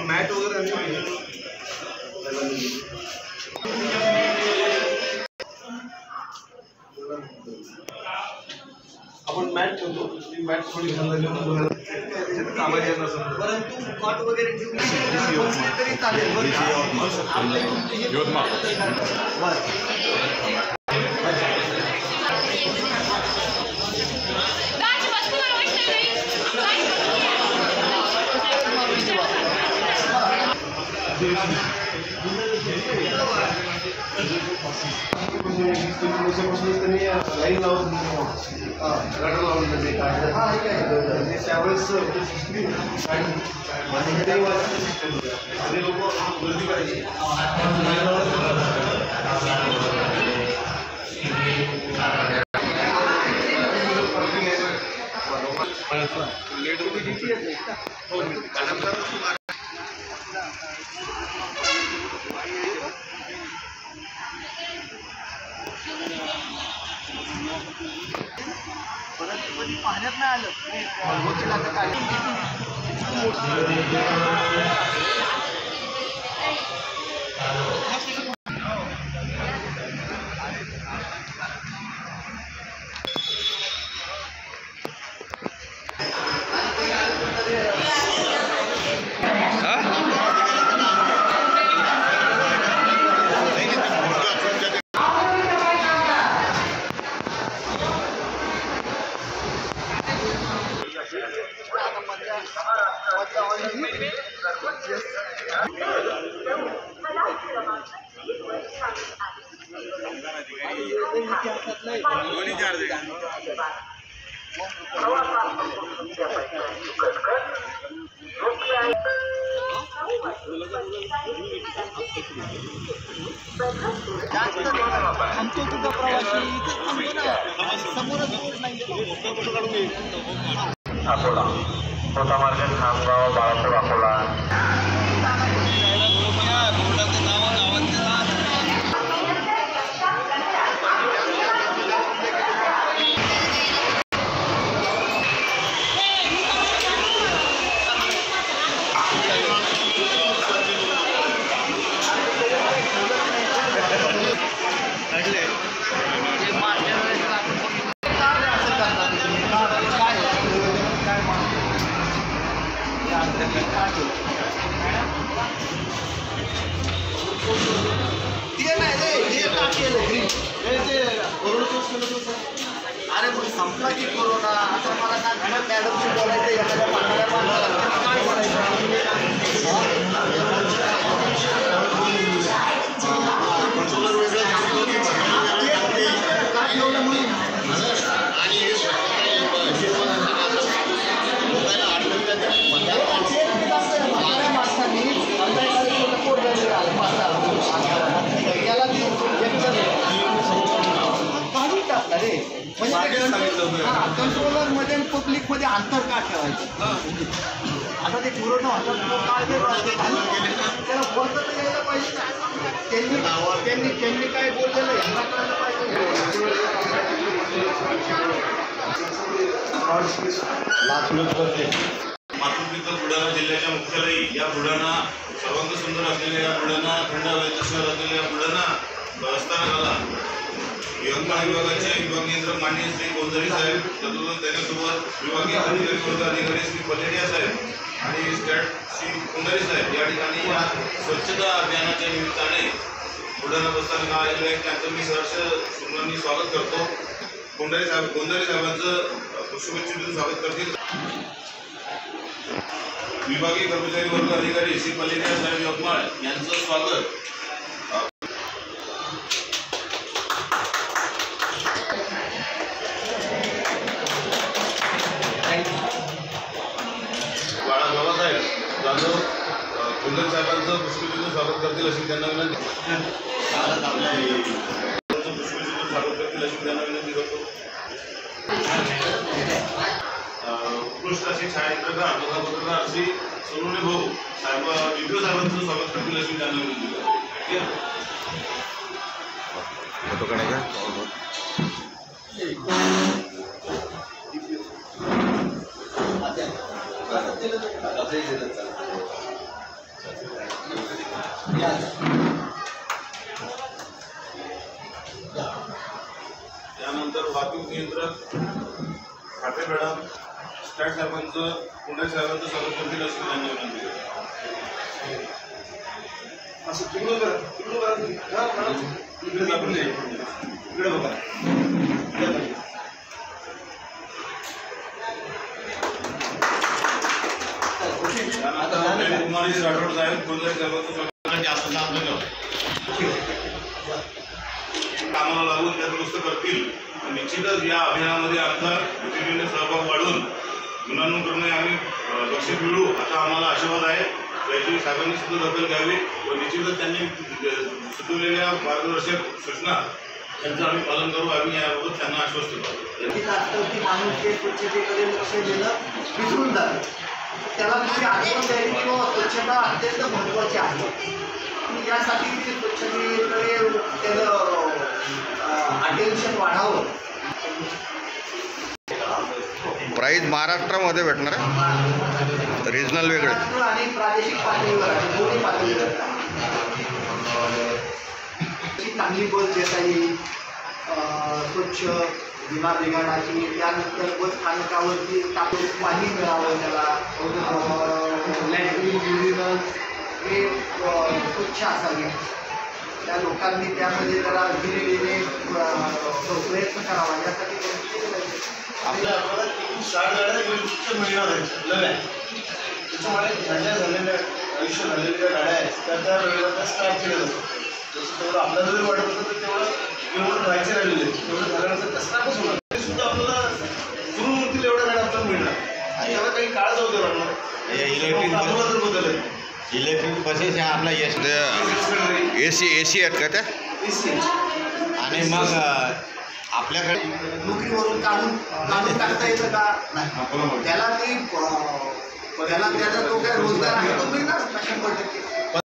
Mat वगैरे आपण mat ठेवतो, ती मॅट थोडी परंतु कॉट वगैरे तरी चालेल. लाईन लावून गटर लावून त्यावेळेस लोक गर्दी करायची. पाण्यात नाही आलं आमच्या तुझा प्रवासी समोरच अकोला कोटा मार्ग खामगाव बाळापूर अकोला अरे मग संपला की कोरोना आता मला काय मॅडमशी बोलायचं एखाद्या कंट्रोलर मध्ये पब्लिक मध्ये अंतर का ठेवायचं. आता ते कोरोना होता त्याला बोलता तर यायला पाहिजे ना. त्यांनी काय बोललेलं यांना कळलं पाहिजे. मातृपिता बुलढाणा जिल्ह्याच्या मुख्यालयी या बुलढाणा सर्वांग सुंदर असलेल्या या बुलढाणा थंड हवेचं शहर असलेल्या या बुलढाणा स्थानकाला यवतमाळ विभागाचे विभाग नियंत्रक माननीय श्री गोंधळी साहेब, तसंच त्याच्यासोबत विभागीय अधिकारी श्री पलेडिया साहेब आणि स्टॅट श्री गोंधळी साहेब या ठिकाणी या स्वच्छता अभियानाच्या निमित्ताने बुलढाणा बसस्थानक आलेले आहेत. त्यांचं मी सहर्ष स्वागत करतो. गोंधळी साहेबांचं पुष्पगुच्छ देऊन स्वागत करतील. विभागीय कर्मचारी वर्ग अधिकारी श्री पलेडिया साहेब यवतमाळ यांचं स्वागत. बाळासाहेब जाधव गोंधळी साहेबांचं पुष्पगुच्छ स्वागत करतील अशी त्यांना विनंती. पुष्पगुच्छ स्वागत करतील अशी त्यांना विनंती करतो. उत्कृष्ट अशी छायाचित्रकार पत्रकार श्री सोनवणे भाऊ साहेब DPO साहेबांचं स्वागत करतील अशी त्यांना विनंती करतो. फोटो काढायचा. त्यानंतर वाहतूक नियंत्रक खाते मॅडम स्टॅट साहेबांचं पुणे साहेबांचं स्वागत करतील अशी त्यांना विनंती करतो. असं तिकडं बघा इकडे बघा. कुमारी राठोड साहेब फुलझाई साहेबांचं स्वागत असं काम कामाला लागून त्या दुरुस्त करतील. निश्चितच या अभियानामध्ये आमचा युतीने सहभाग वाढून गुन्हांकरणे आम्ही बक्षीस मिळू असा आम्हाला आशीर्वाद आहे. याची साहेबांनी सुद्धा दखल घ्यावी व निश्चितच त्यांनी सुचवलेल्या मार्गदर्शक सूचना त्यांचं आम्ही पालन करू. आम्ही याबाबत त्यांना आश्वस्त करू. की माणूस ते स्वच्छतेकडे लक्ष देणं विसरून जातं. त्याला तुम्ही आठवण द्यावी की बाबा स्वच्छता अत्यंत महत्त्वाची आहे. आणि यासाठी ती स्वच्छतेकडे त्यानं अटेन्शन वाढावं. प्राईज महाराष्ट्रामध्ये भेटणार आहे, रिजनल वेगळे आणि प्रादेशिक पातळीवर आहे, दोन्ही पातळीवर चांगली बस देता येईल. स्वच्छ विमा बिघाडाची त्यानंतर बस स्थानकावरती टाकून पाणी मिळावं, त्याला लॅट्रिन युरिनल हे स्वच्छ असावे. त्या लोकांनी त्यामध्ये जरा धीरे प्रयत्न करावा यासाठी आपल्या 60 गाड्या मिळणार आहेत नव्या. त्याच्यामुळे गाड्या झालेल्या आयुष्य झालेल्या गाड्या आहेत त्या वेळेला त्या स्टार्ट केल्या जातात. जसं तेवढं आपल्याला जरी वाटत होतं तर तेवढं निवडून राहायचे राहिलेले तेवढं झाल्यानंतर त्या स्टार्टच होणार. ते सुद्धा आपल्याला सुरू होतील एवढ्या गाड्या आपल्याला मिळणार. त्याला काही काळ जाऊ दे लागणार. इलेक्ट्रिक बदल आहे. इलेक्ट्रिक बसेस ह्या आपल्या एसी आहेत का त्या. आणि मग आपल्याकडे नोकरीवरून काढून टाकता येतं का नाही. त्याला ती त्याला त्याचा तो काय रोजगार आहे तो मिळणार 100%.